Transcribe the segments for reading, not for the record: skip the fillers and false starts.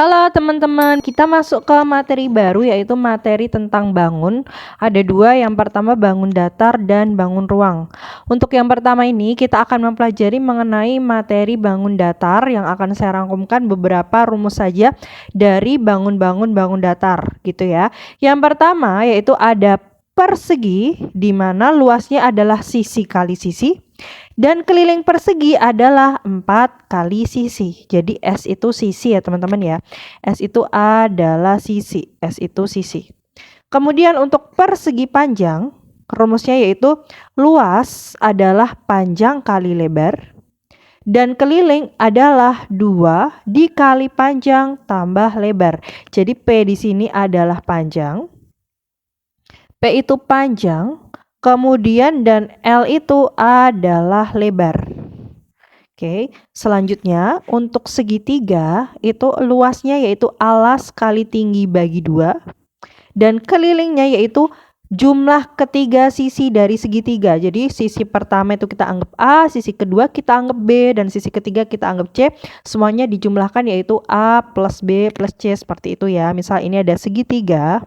Halo teman-teman, kita masuk ke materi baru yaitu materi tentang bangun. Ada dua, yang pertama bangun datar dan bangun ruang. Untuk yang pertama ini kita akan mempelajari mengenai materi bangun datar yang akan saya rangkumkan beberapa rumus saja dari bangun-bangun datar gitu ya. Yang pertama yaitu ada persegi di mana luasnya adalah sisi kali sisi. Dan keliling persegi adalah 4 kali sisi. Jadi S itu sisi ya teman-teman ya. S itu adalah sisi. S itu sisi. Kemudian untuk persegi panjang, rumusnya yaitu luas adalah panjang kali lebar. Dan keliling adalah 2 dikali panjang tambah lebar. Jadi P di sini adalah panjang. P itu panjang. Kemudian dan L itu adalah lebar. Oke, selanjutnya untuk segitiga itu luasnya yaitu alas kali tinggi bagi 2. Dan kelilingnya yaitu jumlah ketiga sisi dari segitiga. Jadi sisi pertama itu kita anggap A, sisi kedua kita anggap B, dan sisi ketiga kita anggap C. Semuanya dijumlahkan yaitu A plus B plus C seperti itu ya. Misal ini ada segitiga.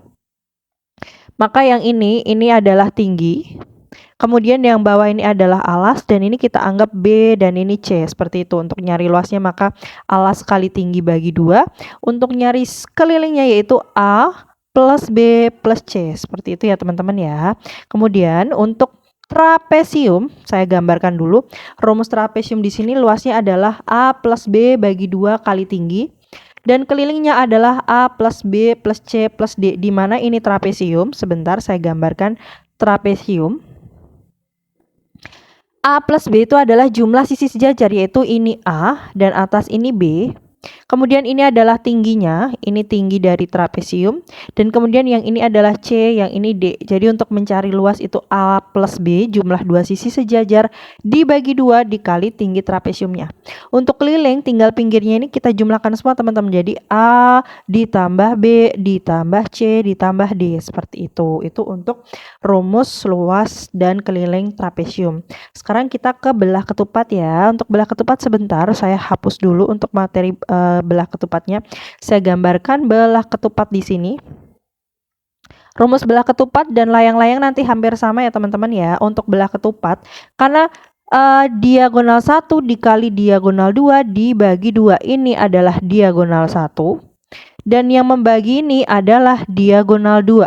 Maka yang ini adalah tinggi. Kemudian yang bawah ini adalah alas dan ini kita anggap B dan ini C. Seperti itu. Untuk nyari luasnya maka alas kali tinggi bagi 2. Untuk nyari kelilingnya yaitu A plus B plus C. Seperti itu ya teman-teman ya. Kemudian untuk trapesium, saya gambarkan dulu. Rumus trapesium di sini luasnya adalah A plus B bagi 2 kali tinggi. Dan kelilingnya adalah A plus B plus C plus D. Di mana ini trapesium? Sebentar saya gambarkan trapesium. A plus B itu adalah jumlah sisi sejajar, yaitu ini A dan atas ini B. Kemudian ini adalah tingginya, ini tinggi dari trapesium. Dan kemudian yang ini adalah C, yang ini D. Jadi untuk mencari luas itu A plus B, jumlah dua sisi sejajar, dibagi 2 dikali tinggi trapesiumnya. Untuk keliling, tinggal pinggirnya ini kita jumlahkan semua teman-teman. Jadi A ditambah B ditambah C ditambah D. Seperti itu. Itu untuk rumus luas dan keliling trapesium. Sekarang kita ke belah ketupat ya. Untuk belah ketupat sebentar saya hapus dulu untuk materi belah ketupatnya. Saya gambarkan belah ketupat di sini. Rumus belah ketupat dan layang-layang nanti hampir sama ya teman-teman ya. Untuk belah ketupat karena diagonal 1 dikali diagonal 2 dibagi 2. Ini adalah diagonal 1 dan yang membagi ini adalah diagonal 2.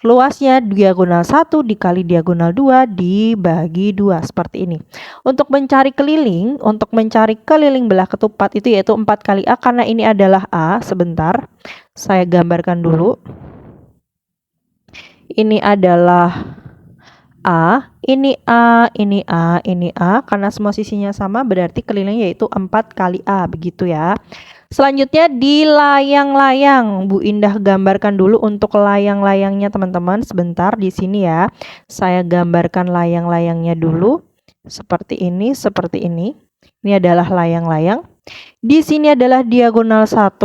Luasnya diagonal 1 dikali diagonal 2 dibagi 2 seperti ini. Untuk mencari keliling, belah ketupat itu yaitu 4 kali A karena ini adalah A. Sebentar, saya gambarkan dulu. Ini adalah A, ini A, ini A, ini A. Karena semua sisinya sama berarti keliling yaitu 4 kali A, begitu ya. Selanjutnya di layang-layang, Bu Indah gambarkan dulu untuk layang-layangnya teman-teman. Sebentar di sini ya. Saya gambarkan layang-layangnya dulu. Seperti ini, seperti ini. Ini adalah layang-layang. Di sini adalah diagonal 1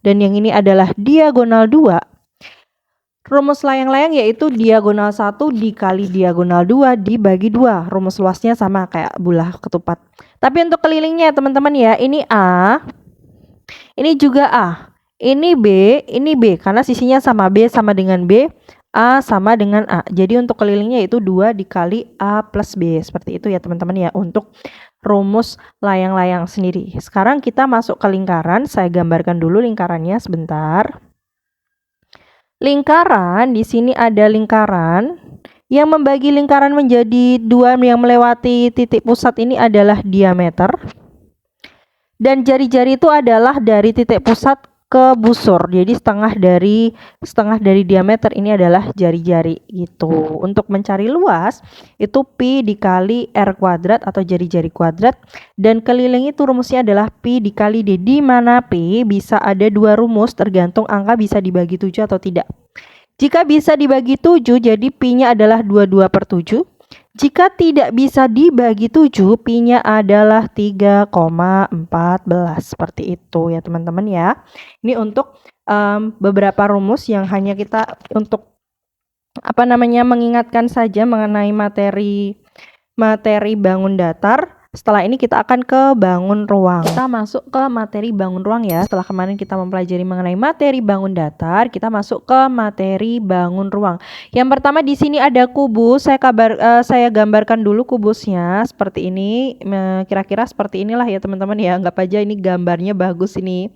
dan yang ini adalah diagonal 2. Rumus layang-layang yaitu diagonal 1 dikali diagonal 2 dibagi 2. Rumus luasnya sama kayak belah ketupat. Tapi untuk kelilingnya teman-teman ya, ini A. Ini juga A, ini B, karena sisinya sama, B sama dengan B, A sama dengan A. Jadi untuk kelilingnya itu 2 dikali A plus B. Seperti itu ya teman-teman ya untuk rumus layang-layang sendiri. Sekarang kita masuk ke lingkaran. Saya gambarkan dulu lingkarannya sebentar. Lingkaran, di sini ada lingkaran. Yang membagi lingkaran menjadi 2 yang melewati titik pusat ini adalah diameter. Dan jari-jari itu adalah dari titik pusat ke busur. Jadi setengah dari diameter ini adalah jari-jari gitu. Untuk mencari luas itu pi dikali r kuadrat atau jari-jari kuadrat dan keliling itu rumusnya adalah pi dikali d, di mana pi bisa ada 2 rumus tergantung angka bisa dibagi 7 atau tidak. Jika bisa dibagi 7 jadi pi-nya adalah 22/7. Jika tidak bisa dibagi 7, pi-nya adalah 3,14. Seperti itu ya teman-teman ya. Ini untuk beberapa rumus yang hanya kita untuk mengingatkan saja mengenai materi bangun datar. Setelah ini kita akan ke bangun ruang. Kita masuk ke materi bangun ruang ya. Setelah kemarin kita mempelajari mengenai materi bangun datar, kita masuk ke materi bangun ruang. Yang pertama di sini ada kubus. Saya gambarkan dulu kubusnya seperti ini. Kira-kira seperti inilah ya teman-teman ya. Anggap aja ini gambarnya bagus ini.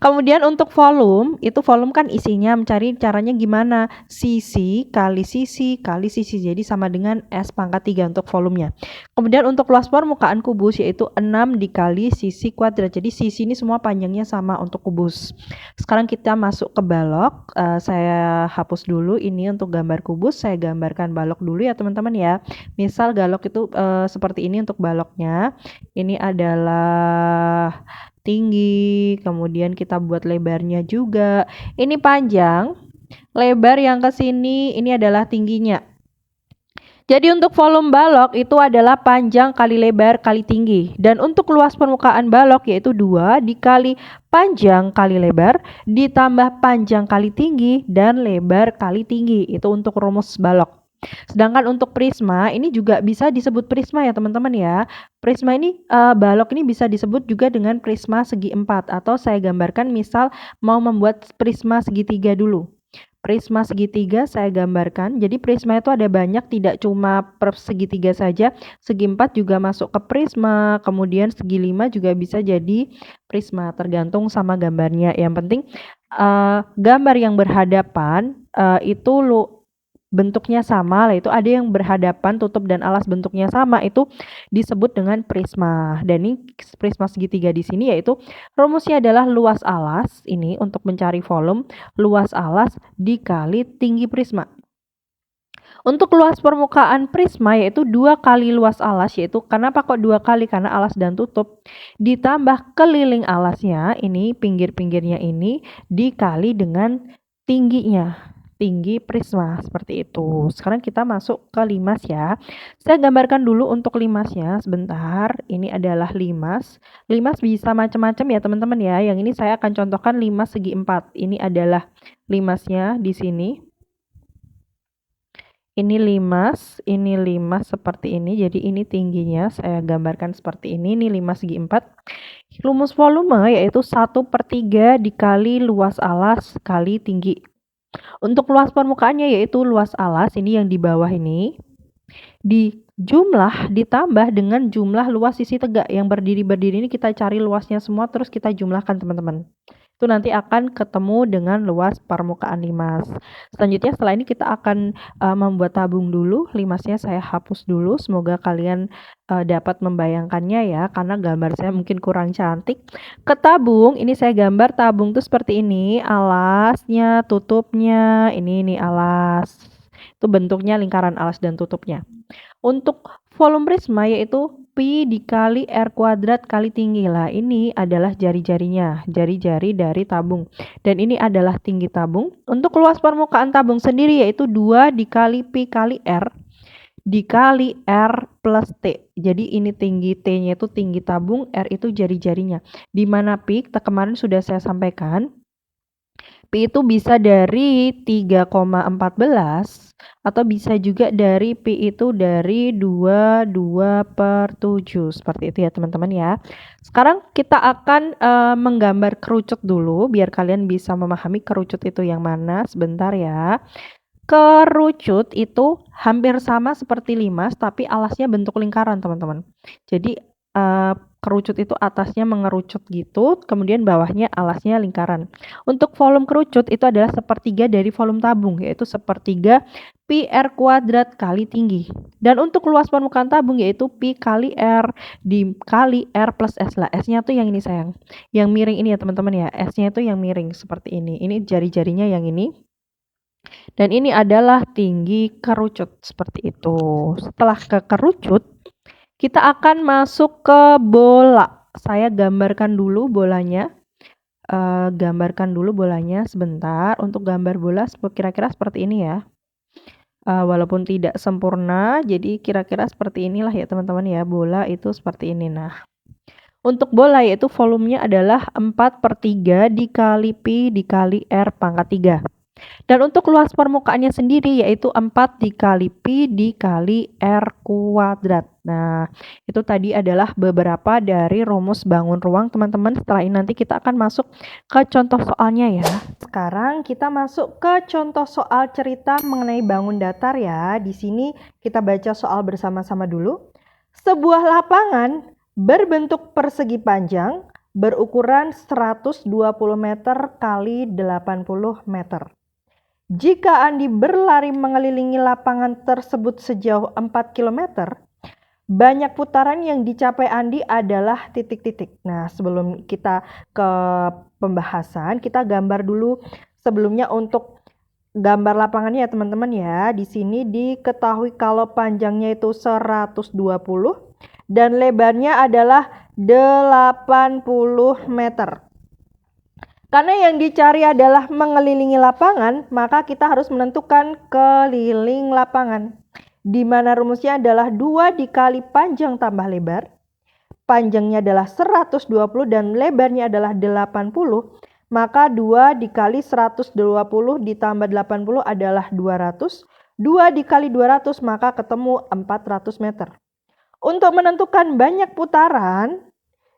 Kemudian untuk volume, itu volume kan isinya, mencari caranya gimana? Sisi kali sisi kali sisi. Jadi sama dengan S pangkat 3 untuk volumenya. Kemudian untuk luas permukaan kubus yaitu 6 dikali sisi kuadrat. Jadi sisi ini semua panjangnya sama untuk kubus. Sekarang kita masuk ke balok. Saya hapus dulu ini untuk gambar kubus. Saya gambarkan balok dulu ya teman-teman ya. Misal balok itu seperti ini untuk baloknya. Ini adalah tinggi, kemudian kita buat lebarnya juga. Ini panjang, lebar yang ke sini ini adalah tingginya. Jadi untuk volume balok itu adalah panjang kali lebar kali tinggi. Dan untuk luas permukaan balok yaitu 2 dikali panjang kali lebar ditambah panjang kali tinggi dan lebar kali tinggi. Itu untuk rumus balok. Sedangkan untuk prisma ini juga bisa disebut prisma ya teman-teman ya. Prisma ini balok ini bisa disebut juga dengan prisma segi 4. Atau saya gambarkan misal mau membuat prisma segitiga dulu. Prisma segitiga saya gambarkan. Jadi prisma itu ada banyak, tidak cuma segitiga saja. Segi 4 juga masuk ke prisma. Kemudian segi 5 juga bisa jadi prisma, tergantung sama gambarnya. Yang penting gambar yang berhadapan itu bentuknya sama, yaitu ada yang berhadapan, tutup dan alas bentuknya sama, itu disebut dengan prisma. Dan ini prisma segitiga di sini yaitu rumusnya adalah luas alas ini untuk mencari volume, luas alas dikali tinggi prisma. Untuk luas permukaan prisma yaitu 2 kali luas alas, yaitu kenapa kok 2 kali? Karena alas dan tutup ditambah keliling alasnya, ini pinggir-pinggirnya ini dikali dengan tingginya. Tinggi prisma seperti itu. Sekarang kita masuk ke limas ya. Saya gambarkan dulu untuk limasnya sebentar. Ini adalah limas. Limas bisa macam-macam ya teman-teman ya. Yang ini saya akan contohkan limas segi 4. Ini adalah limasnya di sini. Ini limas seperti ini. Jadi ini tingginya saya gambarkan seperti ini. Ini limas segi 4. Rumus volume yaitu 1/3 dikali luas alas kali tinggi. Untuk luas permukaannya yaitu luas alas ini yang di bawah ini dijumlah ditambah dengan jumlah luas sisi tegak yang berdiri ini, kita cari luasnya semua terus kita jumlahkan teman-teman. Itu nanti akan ketemu dengan luas permukaan limas. Selanjutnya setelah ini kita akan membuat tabung dulu. Limasnya saya hapus dulu. Semoga kalian dapat membayangkannya ya, karena gambar saya mungkin kurang cantik. Ke tabung, ini saya gambar tabung tuh seperti ini, alasnya, tutupnya, ini alas. Itu bentuknya lingkaran alas dan tutupnya. Untuk volume prisma yaitu pi dikali R kuadrat kali tinggi lah. Ini adalah jari-jarinya, jari-jari dari tabung. Dan ini adalah tinggi tabung. Untuk luas permukaan tabung sendiri yaitu 2 dikali pi kali R dikali R plus T. Jadi ini tinggi T-nya itu tinggi tabung, R itu jari-jarinya. Di mana pi kemarin sudah saya sampaikan. Pi itu bisa dari 3,14 atau bisa juga dari pi itu dari 22/7 seperti itu ya teman-teman ya. Sekarang kita akan menggambar kerucut dulu biar kalian bisa memahami kerucut itu yang mana. Sebentar ya. Kerucut itu hampir sama seperti limas tapi alasnya bentuk lingkaran teman-teman. Jadi kerucut itu atasnya mengerucut gitu, kemudian bawahnya alasnya lingkaran. Untuk volume kerucut itu adalah 1/3 dari volume tabung, yaitu 1/3 pi R kuadrat kali tinggi. Dan untuk luas permukaan tabung yaitu pi kali R dikali R plus S lah. S-nya tuh yang ini sayang. Yang miring ini ya teman-teman ya. S-nya itu yang miring seperti ini. Ini jari-jarinya yang ini. Dan ini adalah tinggi kerucut seperti itu. Setelah ke kerucut, kita akan masuk ke bola. Saya gambarkan dulu bolanya. Sebentar. Untuk gambar bola kira-kira seperti ini ya. Walaupun tidak sempurna, jadi kira-kira seperti inilah ya teman-teman ya. Bola itu seperti ini. Nah, untuk bola yaitu volumenya adalah 4/3 dikali pi dikali R pangkat 3. Dan untuk luas permukaannya sendiri yaitu 4 dikali Pi dikali R kuadrat. Nah, itu tadi adalah beberapa dari rumus bangun ruang teman-teman. Setelah ini nanti kita akan masuk ke contoh soalnya ya. Sekarang kita masuk ke contoh soal cerita mengenai bangun datar ya. Di sini kita baca soal bersama-sama dulu. Sebuah lapangan berbentuk persegi panjang berukuran 120 meter kali 80 meter. Jika Andi berlari mengelilingi lapangan tersebut sejauh 4 km, banyak putaran yang dicapai Andi adalah titik-titik. Nah, sebelum kita ke pembahasan, kita gambar dulu sebelumnya untuk gambar lapangannya ya teman-teman ya. Di sini diketahui kalau panjangnya itu 120 dan lebarnya adalah 80 meter. Karena yang dicari adalah mengelilingi lapangan, maka kita harus menentukan keliling lapangan. Di mana rumusnya adalah 2 dikali panjang tambah lebar. Panjangnya adalah 120 dan lebarnya adalah 80. Maka 2 dikali 120 ditambah 80 adalah 200. 2 dikali 200 maka ketemu 400 meter. Untuk menentukan banyak putaran,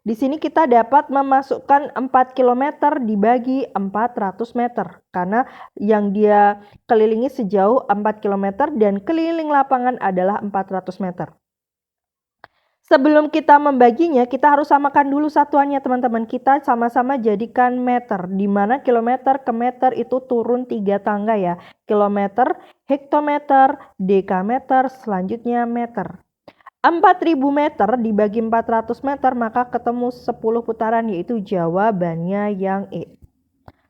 di sini kita dapat memasukkan 4 km dibagi 400 meter. Karena yang dia kelilingi sejauh 4 km dan keliling lapangan adalah 400 meter. Sebelum kita membaginya, kita harus samakan dulu satuannya teman-teman. Kita sama-sama jadikan meter. Di mana kilometer ke meter itu turun 3 tangga ya. Kilometer, hektometer, dekameter, selanjutnya meter. 4.000 meter dibagi 400 meter maka ketemu 10 putaran yaitu jawabannya yang E.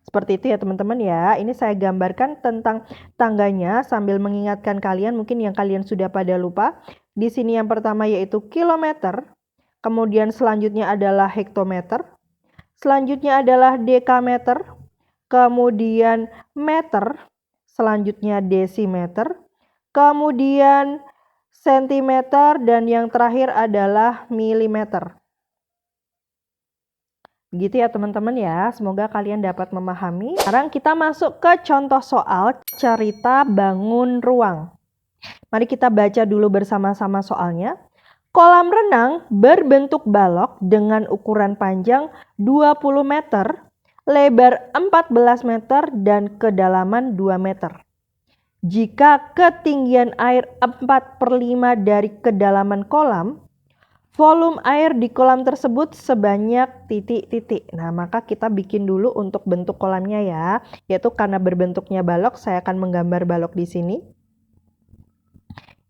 Seperti itu ya teman-teman ya. Ini saya gambarkan tentang tangganya sambil mengingatkan kalian mungkin yang kalian sudah pada lupa. Di sini yang pertama yaitu kilometer. Kemudian selanjutnya adalah hektometer. Selanjutnya adalah dekameter. Kemudian meter. Selanjutnya desimeter. Kemudian sentimeter dan yang terakhir adalah milimeter. Begitu ya teman-teman ya, semoga kalian dapat memahami. Sekarang kita masuk ke contoh soal cerita bangun ruang. Mari kita baca dulu bersama-sama soalnya. Kolam renang berbentuk balok dengan ukuran panjang 20 meter, lebar 14 meter dan kedalaman 2 meter. Jika ketinggian air 4/5 dari kedalaman kolam, volume air di kolam tersebut sebanyak titik-titik. Nah, maka kita bikin dulu untuk bentuk kolamnya ya. Yaitu karena berbentuknya balok, saya akan menggambar balok di sini.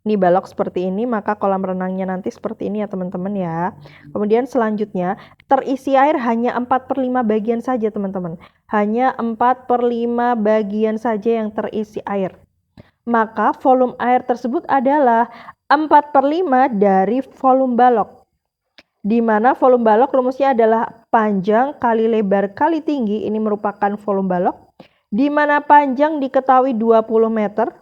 Ini balok seperti ini, maka kolam renangnya nanti seperti ini ya teman-teman ya. Kemudian selanjutnya, terisi air hanya 4/5 bagian saja teman-teman. Hanya 4/5 bagian saja yang terisi air. Maka volume air tersebut adalah 4/5 dari volume balok. Di mana volume balok rumusnya adalah panjang kali lebar kali tinggi, ini merupakan volume balok. Di mana panjang diketahui 20 meter,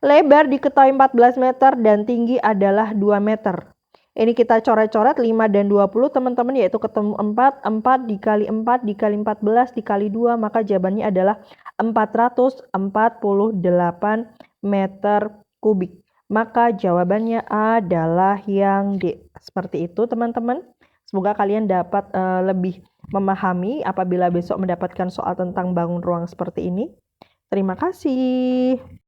lebar diketahui 14 meter, dan tinggi adalah 2 meter. Ini kita coret-coret 5 dan 20 teman-teman, yaitu ketemu 4 dikali 4 dikali 14 dikali 2, maka jawabannya adalah 448 meter kubik. Maka jawabannya adalah yang D. Seperti itu teman-teman. Semoga kalian dapat lebih memahami apabila besok mendapatkan soal tentang bangun ruang seperti ini. Terima kasih.